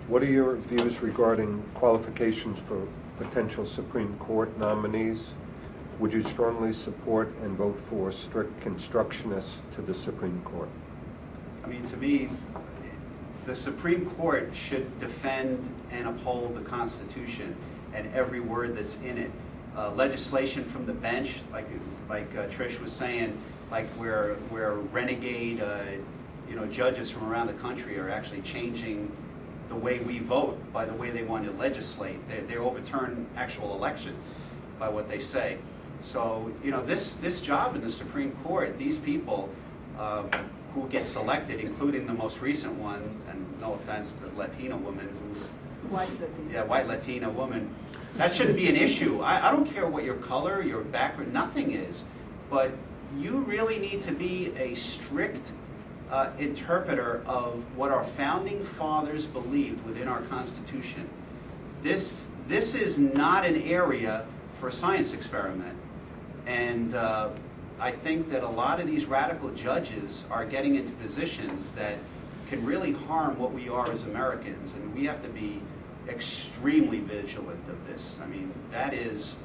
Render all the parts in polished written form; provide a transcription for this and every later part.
What are your views regarding qualifications for potential Supreme Court nominees? Would you strongly support and vote for strict constructionists to the Supreme Court? I mean, to me, the Supreme Court should defend and uphold the Constitution and every word that's in it. Legislation from the bench, like Trish was saying, like where renegade judges from around the country are actually changing the way we vote by the way they want to legislate. They overturn actual elections by what they say. So this job in the Supreme Court, these people who get selected, including the most recent one, and no offense, the Latina woman who, white Latina woman. That shouldn't be an issue. I don't care what your color, your background, nothing is. But you really need to be a strict interpreter of what our founding fathers believed within our Constitution. This is not an area for a science experiment. And I think that a lot of these radical judges are getting into positions that can really harm what we are as Americans. And we have to be extremely vigilant of this. I mean, that's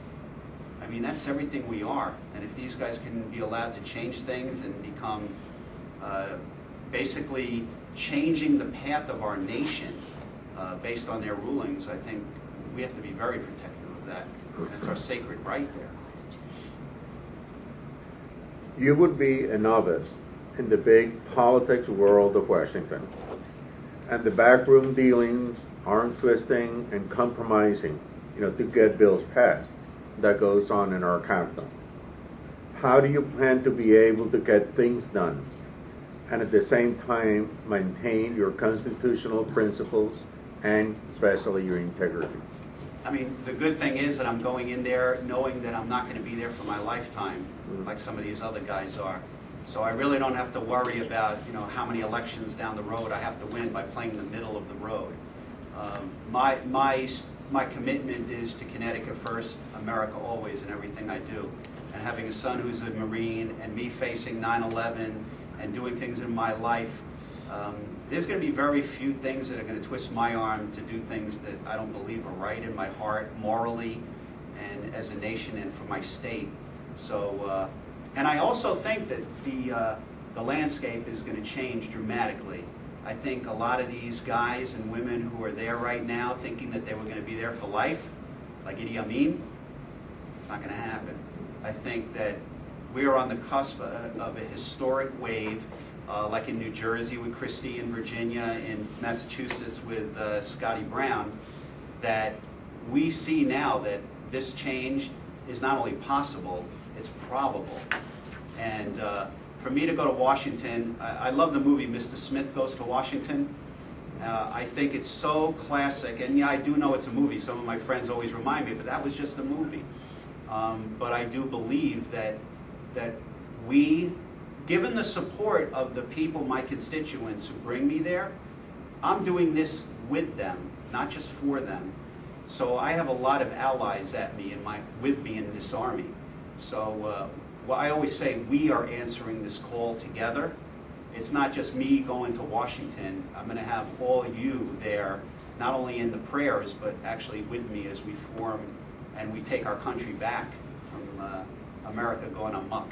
everything we are. And if these guys can be allowed to change things and become basically changing the path of our nation based on their rulings, I think we have to be very protective of that. That's our sacred right there. You would be a novice in the big politics world of Washington, and the backroom dealings, arm twisting, and compromising, to get bills passed that goes on in our capital. How do you plan to be able to get things done and at the same time maintain your constitutional principles and especially your integrity? I mean, the good thing is that I'm going in there knowing that I'm not going to be there for my lifetime, like some of these other guys are. So I really don't have to worry about, how many elections down the road I have to win by playing the middle of the road. My commitment is to Connecticut first, America always in everything I do. And having a son who's a Marine and me facing 9/11 and doing things in my life, there's going to be very few things that are going to twist my arm to do things that I don't believe are right in my heart, morally, and as a nation and for my state. So, and I also think that the landscape is going to change dramatically. I think a lot of these guys and women who are there right now thinking that they were going to be there for life, like Idi Amin, it's not going to happen. I think that we are on the cusp of a historic wave, like in New Jersey with Christie, in Virginia, in Massachusetts with Scotty Brown, that we see now that this change is not only possible, it's probable. And for me to go to Washington, I love the movie Mr. Smith Goes to Washington. I think it's so classic, and yeah, I do know it's a movie. Some of my friends always remind me, but that was just a movie. But I do believe that we, given the support of the people, my constituents who bring me there, I'm doing this with them, not just for them. So I have a lot of allies with me in this army. So well, I always say we are answering this call together. It's not just me going to Washington. I'm going to have all you there, not only in the prayers, but actually with me as we form and we take our country back from America going amok.